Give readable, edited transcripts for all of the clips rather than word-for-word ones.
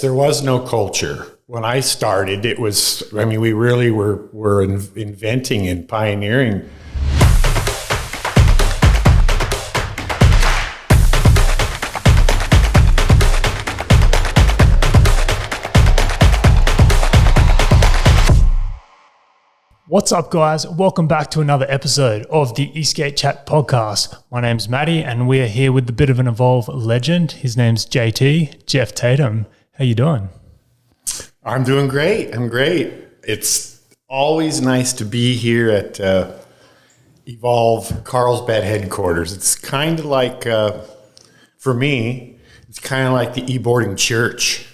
There was no culture. When I started, it was, we really were inventing and pioneering. What's up, guys? Welcome back to another episode of the eSkate Chat podcast. My name's Matty, and we are here with a bit of an Evolve legend. His name's JT, Jeff Tatum. How you doing? I'm doing great. I'm great. It's always nice to be here at Evolve Carlsbad headquarters. It's kind of like, for me, it's kind of like the e-boarding church,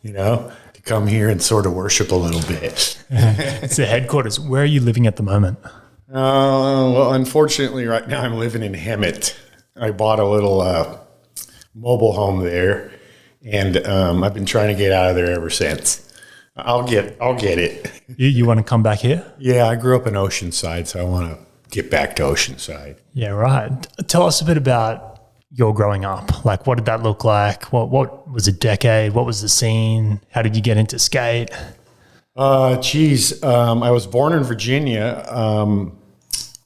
to come here and sort of worship a little bit. It's the headquarters. Where are you living at the moment? Well, unfortunately, right now I'm living in Hemet. I bought a little mobile home there, and I've been trying to get out of there ever since. I'll get it. You want to come back here? Yeah, I grew up in Oceanside, so I want to get back to Oceanside. Yeah, right. Tell us a bit about your growing up. Like, what did that look like? What was a decade? What was the scene? How did you get into skate? I was born in Virginia.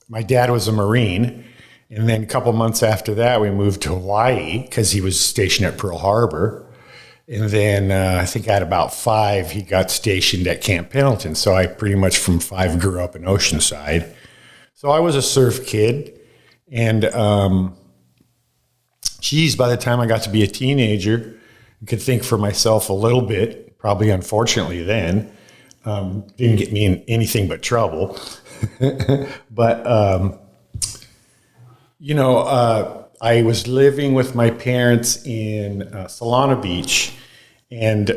My dad was a Marine. And then a couple months after that, we moved to Hawaii because he was stationed at Pearl Harbor. And then I think at about 5, he got stationed at Camp Pendleton. So I pretty much from 5 grew up in Oceanside. So I was a surf kid. And by the time I got to be a teenager, I could think for myself a little bit, probably unfortunately then. Didn't get me in anything but trouble. But, I was living with my parents in Solana Beach, and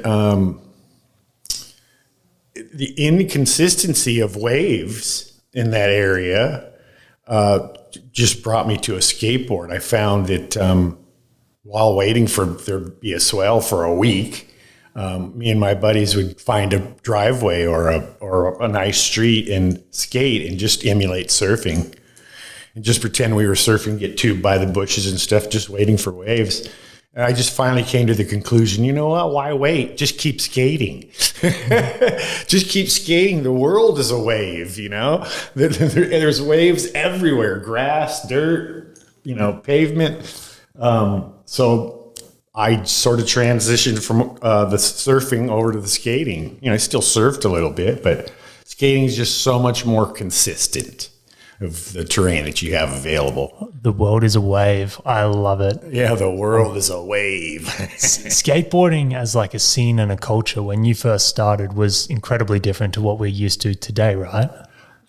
the inconsistency of waves in that area just brought me to a skateboard. I found that while waiting for there to be a swell for a week, me and my buddies would find a driveway or a nice street and skate and just emulate surfing and just pretend we were surfing, get tubed by the bushes and stuff, just waiting for waves. And I just finally came to the conclusion, you know what? Why wait? Just keep skating. Just keep skating. The world is a wave, There's waves everywhere, grass, dirt, pavement. So I sort of transitioned from the surfing over to the skating. I still surfed a little bit, but skating is just so much more consistent of the terrain that you have available. The world is a wave. I love it. Yeah, the world is a wave. Skateboarding as like a scene and a culture when you first started was incredibly different to what we're used to today, right?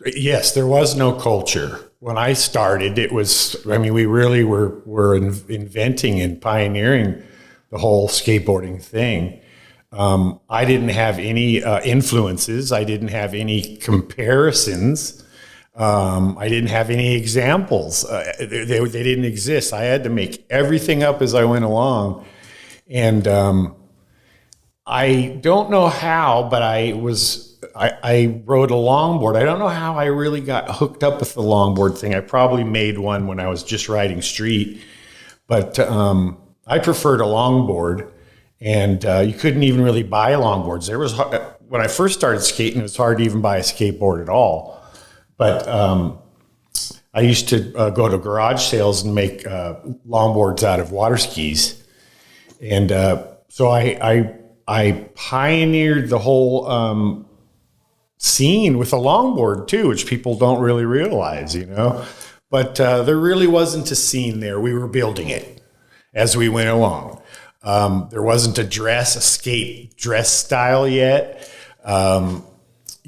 Yes, there was no culture. When I started, it was, we really were inventing and pioneering the whole skateboarding thing. I didn't have any influences. I didn't have any comparisons. I didn't have any examples. They didn't exist. I had to make everything up as I went along. And I don't know how, but I rode a longboard. I don't know how I really got hooked up with the longboard thing. I probably made one when I was just riding street. But I preferred a longboard. And you couldn't even really buy longboards. When I first started skating, it was hard to even buy a skateboard at all. But I used to go to garage sales and make longboards out of water skis. And so I pioneered the whole scene with a longboard too, which people don't really realize, But there really wasn't a scene there. We were building it as we went along. There wasn't a skate dress style yet.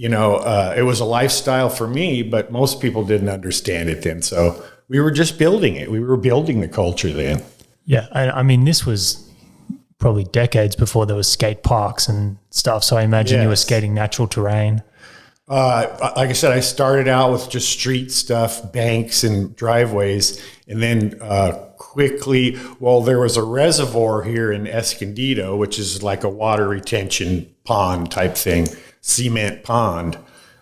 It was a lifestyle for me, but most people didn't understand it then. So we were just building it. We were building the culture then. Yeah. This was probably decades before there was skate parks and stuff. So I imagine you were skating natural terrain. Like I said, I started out with just street stuff, banks and driveways. And then quickly, there was a reservoir here in Escondido, which is like a water retention pond type thing. Cement pond.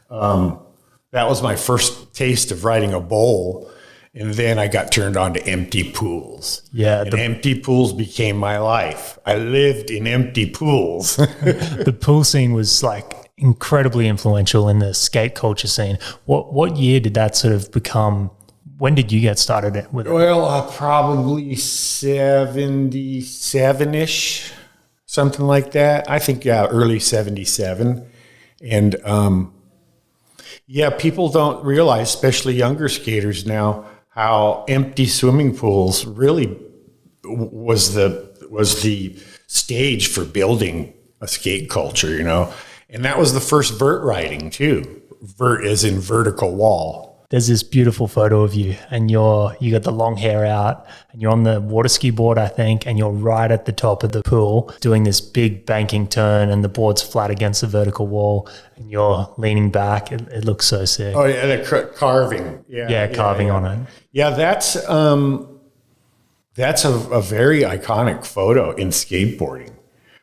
That was my first taste of riding a bowl. And then I got turned on to empty pools. Yeah. And empty pools became my life. I lived in empty pools. The pool scene was like incredibly influential in the skate culture scene. What year did that sort of become? When did you get started with it? Well, probably 77-ish, something like that. I think, early 77. And, people don't realize, especially younger skaters now, how empty swimming pools really was the stage for building a skate culture, you know. And that was the first vert riding too. Vert as in vertical wall. There's this beautiful photo of you, and you got the long hair out, and you're on the water ski board, I think, and you're right at the top of the pool doing this big banking turn, and the board's flat against the vertical wall, and you're leaning back. It looks so sick. Oh yeah, the carving. Carving on it. Yeah, that's a very iconic photo in skateboarding.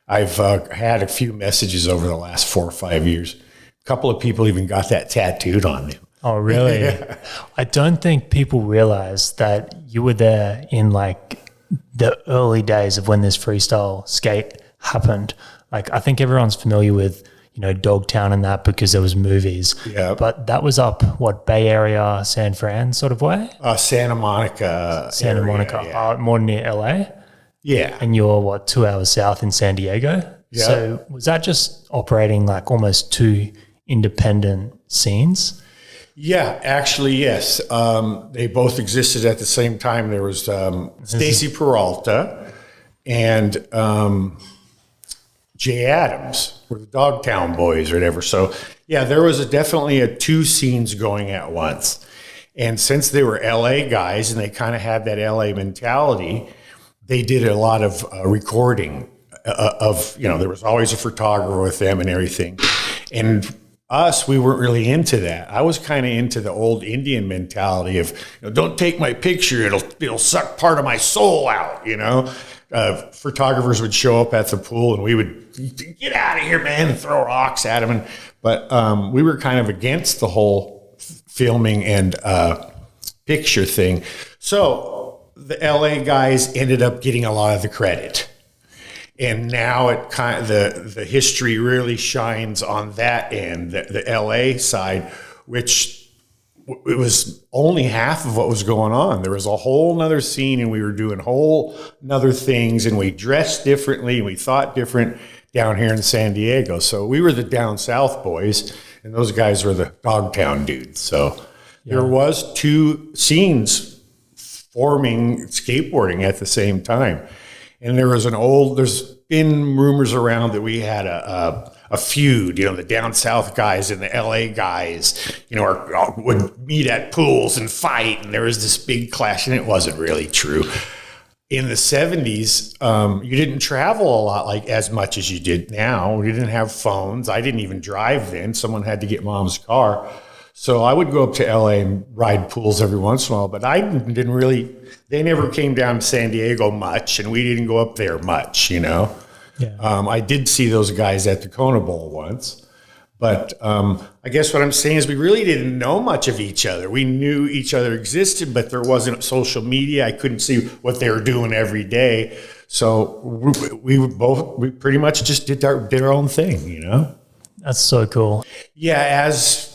I've had a few messages over the last 4 or 5 years. A couple of people even got that tattooed on them. Oh, really? Yeah. I don't think people realize that you were there in like the early days of when this freestyle skate happened. Like, I think everyone's familiar with, you know, Dogtown and that because there was movies. Yeah. But that was up, Bay Area, San Fran sort of way? Santa Monica. Santa area, Monica, yeah. more near LA? Yeah. And you're 2 hours south in San Diego? Yeah. So was that just operating like almost two independent scenes? Yeah, actually, yes. They both existed at the same time. There was Stacy Peralta and Jay Adams were the Dogtown boys or whatever. So, yeah, there was definitely two scenes going at once. And since they were LA guys and they kind of had that LA mentality, they did a lot of recording of, you know, there was always a photographer with them and everything. And us, we weren't really into that. I was kind of into the old Indian mentality of, you know, don't take my picture, it'll suck part of my soul out, you know. Photographers would show up at the pool and we would get out of here, man, and throw rocks at them. But we were kind of against the whole filming and picture thing. So the LA guys ended up getting a lot of the credit. And now it kind of the history really shines on that end, the LA side, which it was only half of what was going on. There was a whole nother scene and we were doing whole nother things and we dressed differently and we thought different down here in San Diego. So we were the down south boys and those guys were the Dogtown dudes. So there was two scenes forming skateboarding at the same time. And there's been rumors around that we had a feud, you know, the down south guys and the LA guys, you know, would meet at pools and fight. And there was this big clash and it wasn't really true. In the 70s, you didn't travel a lot like as much as you did now. We didn't have phones. I didn't even drive then. Someone had to get mom's car. So I would go up to LA and ride pools every once in a while, but I didn't really, they never came down to San Diego much and we didn't go up there much, you know. Yeah. I did see those guys at the Kona Bowl once, but I guess what I'm saying is we really didn't know much of each other. We knew each other existed, but there wasn't social media. I couldn't see what they were doing every day. So we pretty much just did our own thing, you know. That's so cool. Yeah, as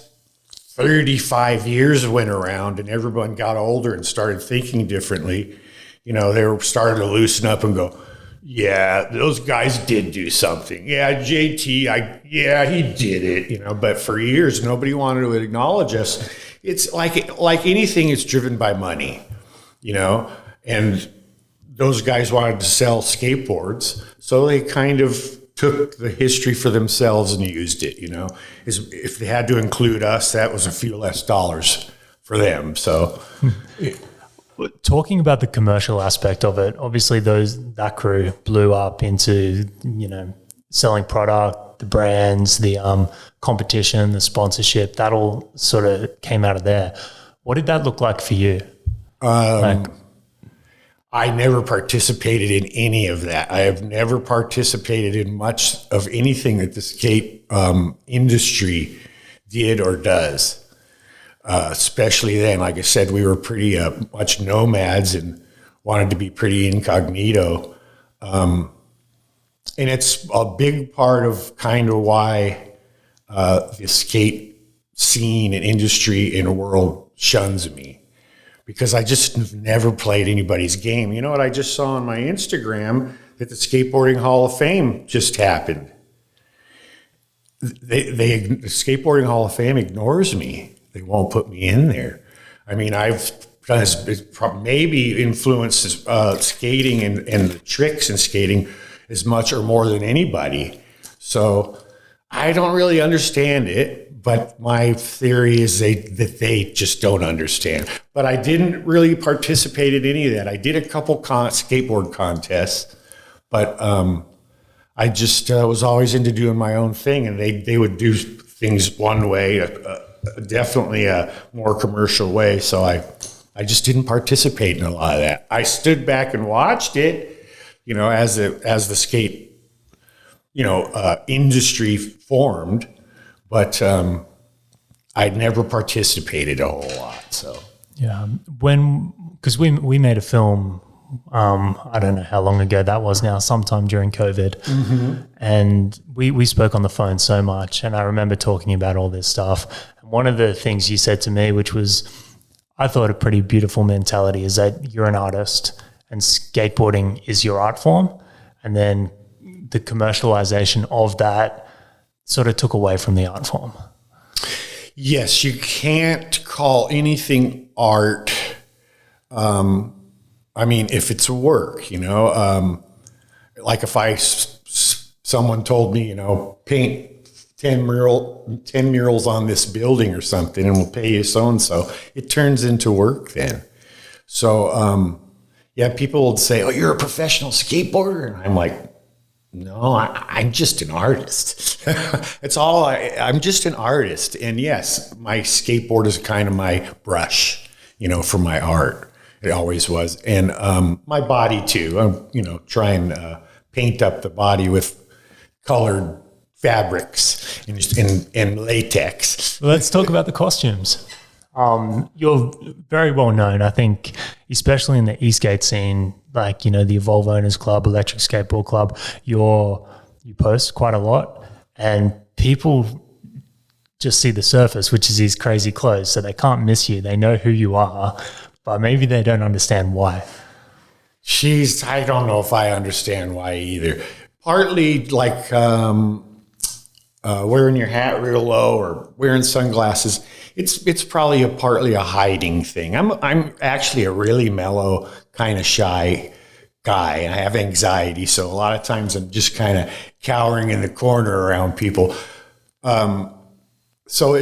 35 years went around and everyone got older and started thinking differently, you know, they were starting to loosen up and go, yeah, those guys did do something. Yeah, JT, he did it, you know, but for years, nobody wanted to acknowledge us. It's like anything, it's driven by money, you know, and those guys wanted to sell skateboards. So they kind of took the history for themselves and used it, you know. If they had to include us, that was a few less dollars for them. So talking about the commercial aspect of it, obviously that crew blew up into, you know, selling product, the brands, the competition, the sponsorship, that all sort of came out of there. What did that look like for you? I never participated in any of that. I have never participated in much of anything that the skate industry did or does. especially then. Like I said, we were pretty much nomads and wanted to be pretty incognito. And it's a big part of kind of why the skate scene and industry in the world shuns me, because I just never played anybody's game. You know what? I just saw on my Instagram that the Skateboarding Hall of Fame just happened. The Skateboarding Hall of Fame ignores me. They won't put me in there. I mean, I've done maybe influenced skating and the tricks in skating as much or more than anybody. So I don't really understand it, but my theory is that they just don't understand. But I didn't really participate in any of that. I did a couple skateboard contests, but I just was always into doing my own thing, and they would do things one way, definitely a more commercial way. So I just didn't participate in a lot of that. I stood back and watched it, you know, as the skate, you know, industry formed, but I'd never participated a whole lot. So yeah, because we made a film. I don't know how long ago that was now, sometime during COVID. And we spoke on the phone so much. And I remember talking about all this stuff. And one of the things you said to me, which was, I thought a pretty beautiful mentality, is that you're an artist and skateboarding is your art form. And then the commercialization of that sort of took away from the art form. Yes, you can't call anything art. I mean, if it's work, you know, like if someone told me, you know, paint 10 murals on this building or something and we'll pay you so-and-so, it turns into work then. So, yeah, people would say, oh, you're a professional skateboarder. And I'm like, no, I'm just an artist. It's all, I'm just an artist. And yes, my skateboard is kind of my brush, you know, for my art. It always was. And my body too. I'm, you know, trying to paint up the body with colored fabrics and latex. Let's talk about the costumes. You're very well known, I think, especially in the eSkate scene, like, you know, the Evolve Owners Club, Electric Skateboard Club. You post quite a lot, and people just see the surface, which is these crazy clothes, so they can't miss you. They know who you are, but maybe they don't understand why. Jeez, I don't know if I understand why either. Partly like wearing your hat real low or wearing sunglasses. It's probably partly a hiding thing. I'm actually a really mellow, kind of shy guy, and I have anxiety, so a lot of times I'm just kind of cowering in the corner around people. So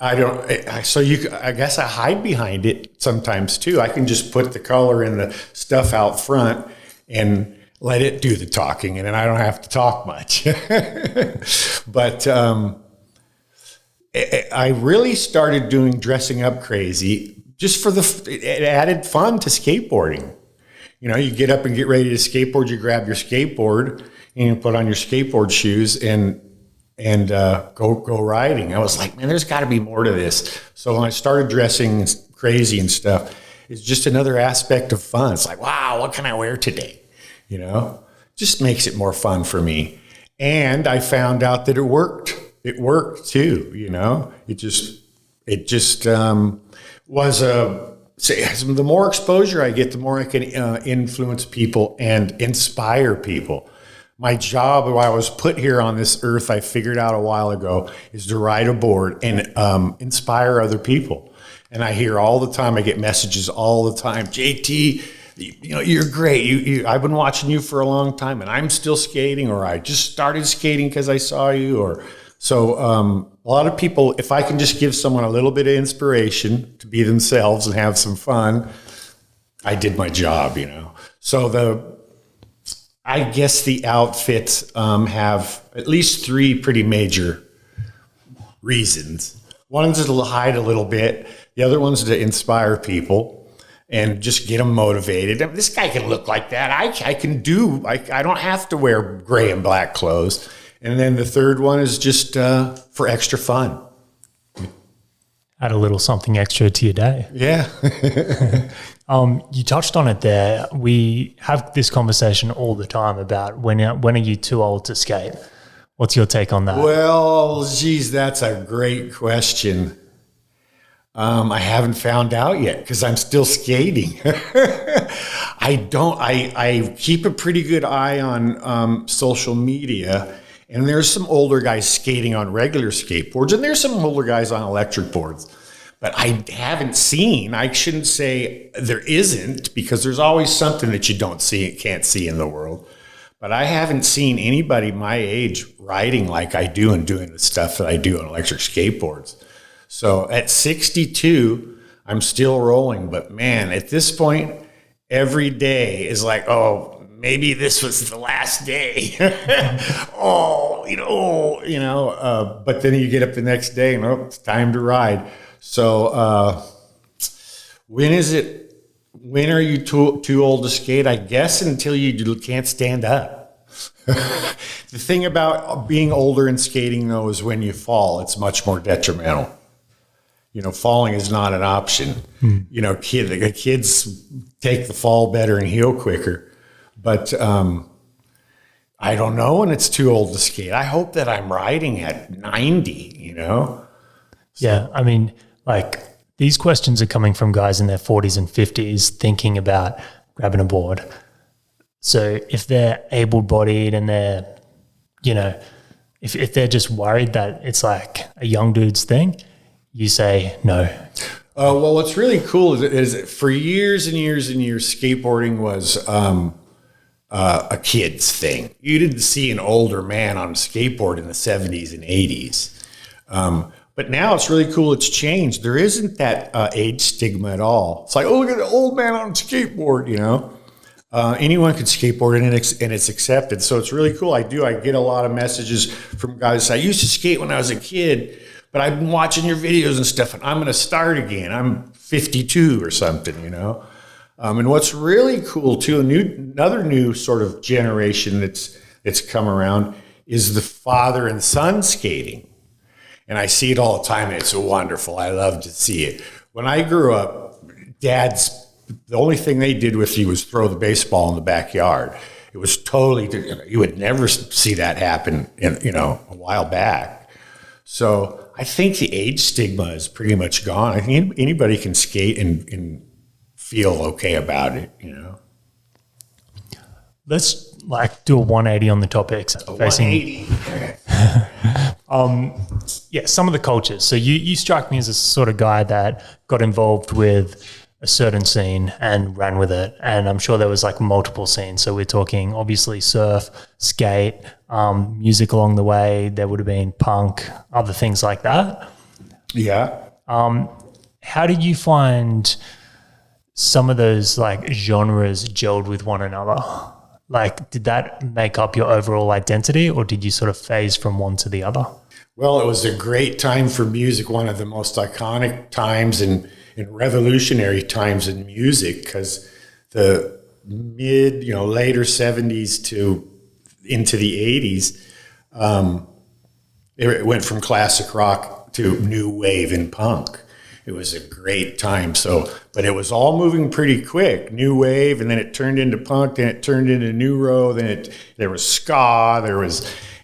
I guess I hide behind it sometimes too. I can just put the color and the stuff out front and let it do the talking, and then I don't have to talk much. But I really started doing dressing up crazy just for it added fun to skateboarding. You know, you get up and get ready to skateboard, you grab your skateboard and you put on your skateboard shoes and go riding. I was like, man, there's got to be more to this. So when I started dressing crazy and stuff, it's just another aspect of fun. It's like, wow, what can I wear today? You know, just makes it more fun for me. And I found out that it worked. It worked too. You know, it just was the more exposure I get, the more I can influence people and inspire people. My job, while I was put here on this earth, I figured out a while ago, is to ride a board and inspire other people. And I hear all the time, I get messages all the time, JT, you know, you're great. I've been watching you for a long time, and I'm still skating, or I just started skating because I saw you. Or so a lot of people, if I can just give someone a little bit of inspiration to be themselves and have some fun, I did my job, you know. So I guess the outfits have at least three pretty major reasons. One's to hide a little bit. The other one's to inspire people and just get them motivated. I mean, this guy can look like that. I don't have to wear gray and black clothes. And then the third one is just for extra fun. add a little something extra to your day. Yeah. You touched on it there. We have this conversation all the time about when are you too old to skate? What's your take on that? Well, geez, that's a great question. I haven't found out yet because I'm still skating. I keep a pretty good eye on social media, and there's some older guys skating on regular skateboards, and there's some older guys on electric boards. But I haven't seen, I shouldn't say there isn't, because there's always something that you can't see in the world. But I haven't seen anybody my age riding like I do and doing the stuff that I do on electric skateboards. So at 62, I'm still rolling. But man, at this point, every day is like, oh, maybe this was the last day. But then you get up the next day and it's time to ride. So when are you too old to skate? I guess until you can't stand up. The thing about being older and skating, though, is when you fall, it's much more detrimental. Falling is not an option. Kids take the fall better and heal quicker. But I don't know when it's too old to skate. I hope that I'm riding at 90, Yeah, I mean, like these questions are coming from guys in their 40s and 50s thinking about grabbing a board. So if they're able-bodied and they're, if they're just worried that it's like a young dude's thing, you say no. Well, what's really cool is for years and years and years, skateboarding was a kid's thing. You didn't see an older man on a skateboard in the 70s and 80s. But now it's really cool. It's changed. There isn't that age stigma at all. It's like, oh, look at the old man on a skateboard, Anyone can skateboard and it's accepted. So it's really cool. I get a lot of messages from guys. I used to skate when I was a kid, but I've been watching your videos and stuff, and I'm going to start again. I'm 52 or something, And what's really cool too, another new sort of generation that's come around is the father and son skating. And I see it all the time, and it's wonderful. I love to see it. When I grew up, the only thing they did with you was throw the baseball in the backyard. It was totally, you would never see that happen a while back. So I think the age stigma is pretty much gone. I think anybody can skate and feel okay about it, Let's do a 180 on the topics. 180. Some of the cultures. So you strike me as a sort of guy that got involved with a certain scene and ran with it. And I'm sure there was like multiple scenes. So we're talking obviously surf, skate, music along the way. There would have been punk, other things like that. Yeah. How did you find some of those like genres gelled with one another? Like, did that make up your overall identity, or did you sort of phase from one to the other? Well, it was a great time for music, one of the most iconic times and revolutionary times in music, because the later 70s to into the 80s, it went from classic rock to new wave and punk. It was a great time. But it was all moving pretty quick. New wave, and then it turned into punk, then it turned into new road, then there was ska,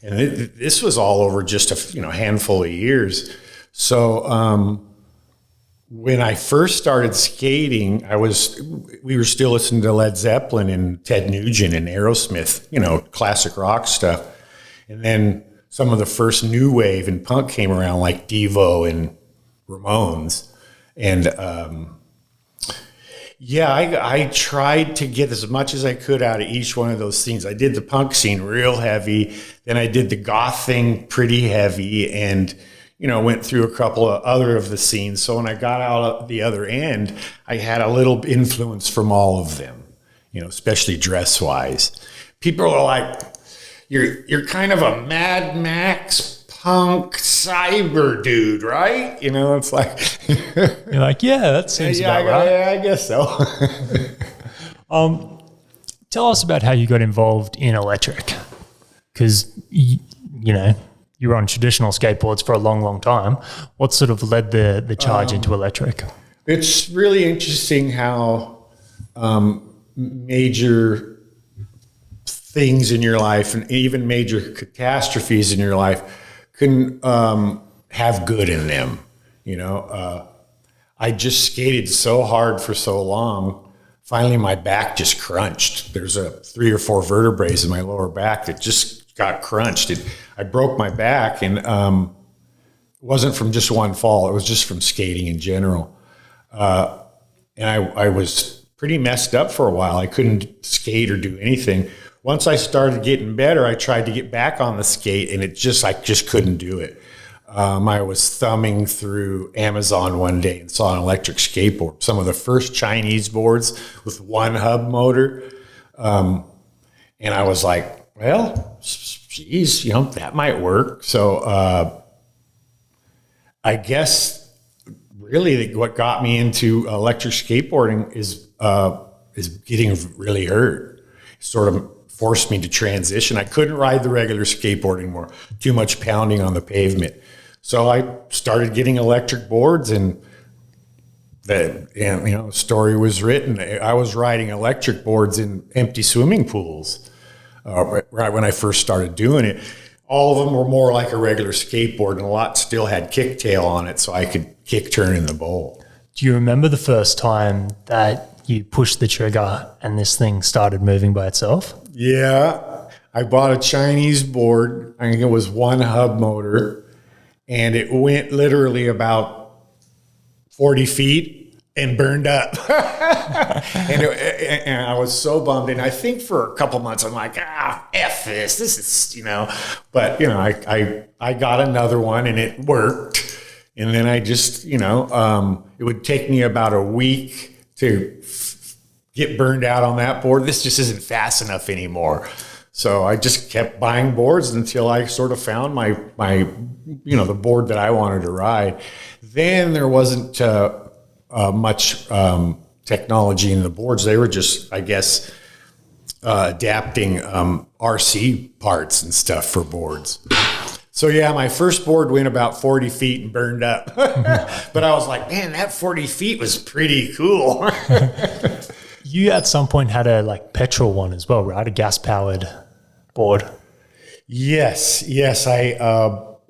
this was all over just a handful of years. So when I first started skating, we were still listening to Led Zeppelin and Ted Nugent and Aerosmith, classic rock stuff. And then some of the first new wave and punk came around, like Devo and Ramones. And I tried to get as much as I could out of each one of those scenes. I did the punk scene real heavy, then I did the goth thing pretty heavy, and went through a couple of other of the scenes. So when I got out at the other end, I had a little influence from all of them, especially dress-wise. People are like, you're kind of a Mad Max punk cyber dude, right? It's like you're like, yeah, that seems about right. Yeah, I guess so. Tell us about how you got involved in electric, because you you were on traditional skateboards for a long, long time. What sort of led the charge into electric? It's really interesting how major things in your life and even major catastrophes in your life can have good in them. I just skated so hard for so long. Finally, my back just crunched. There's 3 or 4 vertebrae in my lower back that just got crunched. I broke my back, and it wasn't from just one fall. It was just from skating in general. And I was pretty messed up for a while. I couldn't skate or do anything. Once I started getting better, I tried to get back on the skate, and I just couldn't do it. I was thumbing through Amazon one day and saw an electric skateboard, some of the first Chinese boards with 1 hub motor. And I was like, well, geez, that might work. So I guess really what got me into electric skateboarding is getting really hurt. It sort of forced me to transition. I couldn't ride the regular skateboard anymore, too much pounding on the pavement. So I started getting electric boards, and the story was written. I was riding electric boards in empty swimming pools right when I first started doing it. All of them were more like a regular skateboard, and a lot still had kicktail on it, so I could kick turn in the bowl. Do you remember the first time that you pushed the trigger and this thing started moving by itself? Yeah, I bought a Chinese board. I think it was 1 hub motor. And it went literally about 40 feet and burned up. and I was so bummed. And I think for a couple months, I'm like, F this. This is, But, I got another one, and it worked. And then I just, it would take me about a week to get burned out on that board. This just isn't fast enough anymore. So I just kept buying boards until I sort of found my the board that I wanted to ride. Then there wasn't much technology in the boards. They were just, I guess, adapting RC parts and stuff for boards. So yeah, my first board went about 40 feet and burned up. But I was like, man, that 40 feet was pretty cool. You at some point had a petrol one as well, right? A gas-powered board. Yes.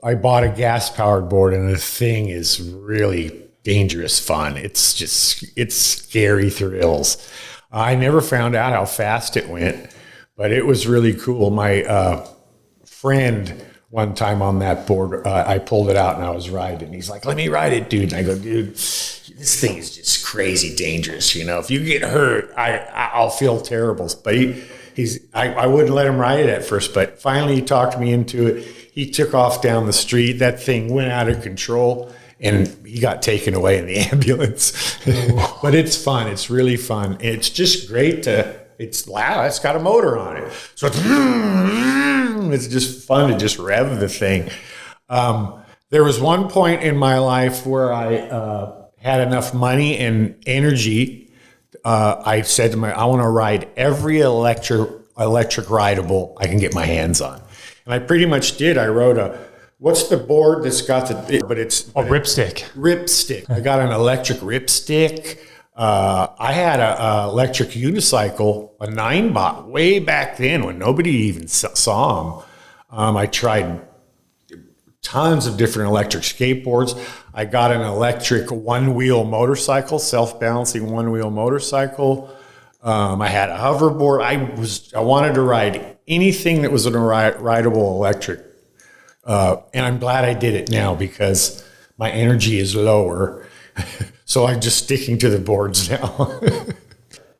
I bought a gas-powered board, and the thing is really dangerous fun. It's scary thrills. I never found out how fast it went, but it was really cool. My friend one time on that board, I pulled it out and I was riding, and he's like, let me ride it, dude. And I go, dude, this thing is just crazy dangerous. If you get hurt, I'll feel terrible. But I wouldn't let him ride it at first, but finally he talked me into it. He took off down the street. That thing went out of control, and he got taken away in the ambulance. But it's fun. It's really fun. It's just great it's loud. It's got a motor on it. So it's just fun to just rev the thing. There was one point in my life where I had enough money and energy. I said to I want to ride every electric rideable I can get my hands on. And I pretty much did. I wrote what's the board that's got it's ripstick. Ripstick. I got an electric ripstick. I had a electric unicycle, a 9-bot, way back then when nobody even saw them. I tried tons of different electric skateboards. I got an electric 1-wheel motorcycle, self-balancing 1-wheel motorcycle. I had a hoverboard. I wanted to ride anything that was a rideable electric. And I'm glad I did it now because my energy is lower. So I'm just sticking to the boards now.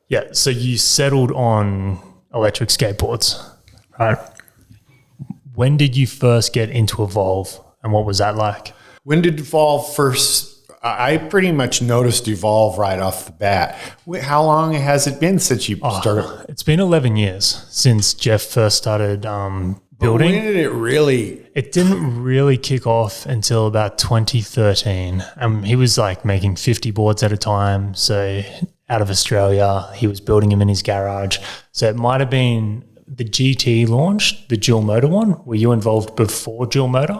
Yeah. So you settled on electric skateboards, right? When did you first get into Evolve, and what was that like? When did Evolve first? I pretty much noticed Evolve right off the bat. How long has it been since you started? It's been 11 years since Jeff first started building. When did it really? It didn't really kick off until about 2013. He was making 50 boards at a time. So out of Australia, he was building them in his garage. So it might have been the GT launched, the dual motor one? Were you involved before dual motor?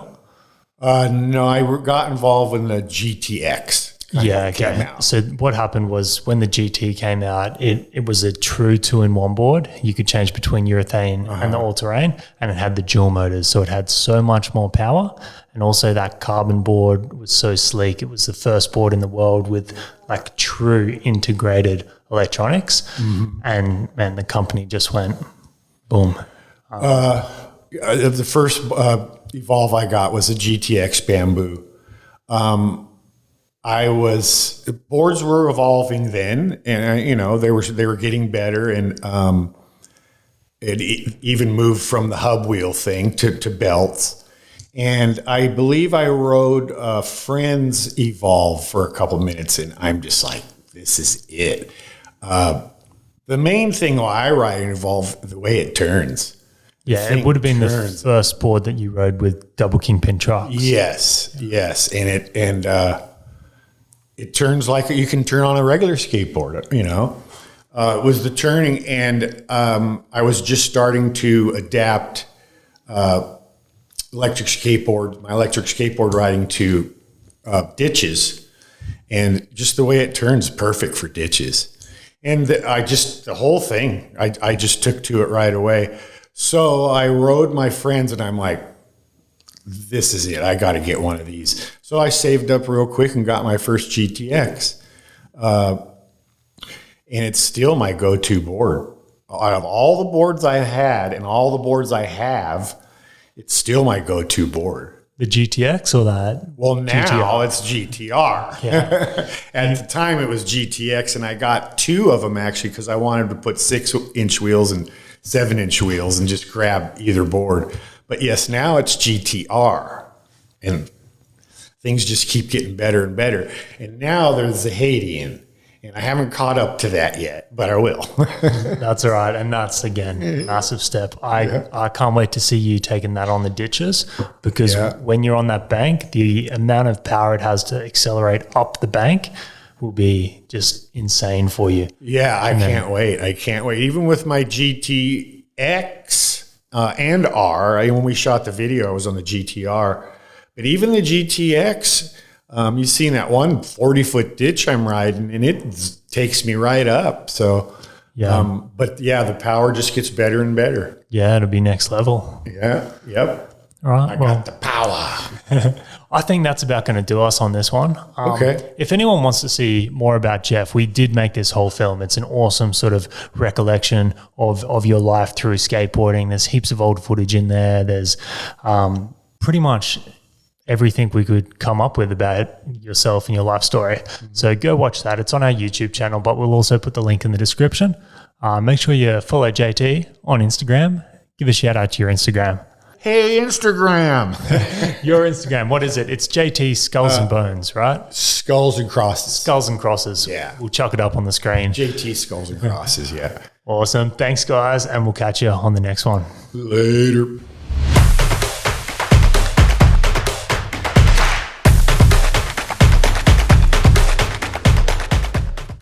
No, I got involved in the GTX. Yeah, okay. So what happened was when the GT came out, it was a true 2-in-1 board. You could change between urethane and the all-terrain, and it had the dual motors. So it had so much more power. And also that carbon board was so sleek. It was the first board in the world with like true integrated electronics. And man, the company just went boom. The first Evolve I got was a GTX Bamboo. Boards were evolving then, and they were getting better, and it even moved from the hub wheel thing to belts. And I believe I rode a friend's Evolve for a couple minutes, and I'm just like, this is it. The main thing why I ride an Evolve, the way it turns. Yeah, it would have been the first board that you rode with double kingpin trucks. Yes, and it turns like you can turn on a regular skateboard. It was the turning, and I was just starting to adapt my electric skateboard riding to ditches, and just the way it turns, perfect for ditches. And the whole thing, I just took to it right away. So I rode my friends, and I'm like, this is it. I got to get one of these. So I saved up real quick and got my first GTX. And it's still my go-to board. Out of all the boards I had and all the boards I have, it's still my go-to board. The GTX or that? Well, now GTR. it's GTR. Yeah. At the time, it was GTX, and I got 2 of them, actually, because I wanted to put 6-inch wheels and 7-inch wheels and just grab either board. But yes, now it's GTR, and things just keep getting better and better. And now there's the Haitian, and I haven't caught up to that yet, but I will. That's all right. And that's, again, massive step. I can't wait to see you taking that on the ditches, because when you're on that bank, the amount of power it has to accelerate up the bank will be just insane for you. Yeah, I can't wait. Even with my GTX and R, when we shot the video, I was on the GTR. But even the GTX, you've seen that one 40-foot ditch I'm riding, and it takes me right up. So, the power just gets better and better. Yeah, it'll be next level. Yeah, yep. All right. I got the power. I think that's about going to do us on this one. Okay. If anyone wants to see more about Jeff, we did make this whole film. It's an awesome sort of recollection of your life through skateboarding. There's heaps of old footage in there. There's pretty much everything we could come up with about yourself and your life story. So go watch that. It's on our YouTube channel, but we'll also put the link in the description. Make sure you follow JT on Instagram. Give a shout out to your Instagram. Hey, Instagram. Your Instagram, what is it? It's JT Skulls and Bones, right? Skulls and Crosses. Skulls and Crosses. Yeah. We'll chuck it up on the screen. JT Skulls and Crosses, yeah. Awesome. Thanks, guys, and we'll catch you on the next one. Later.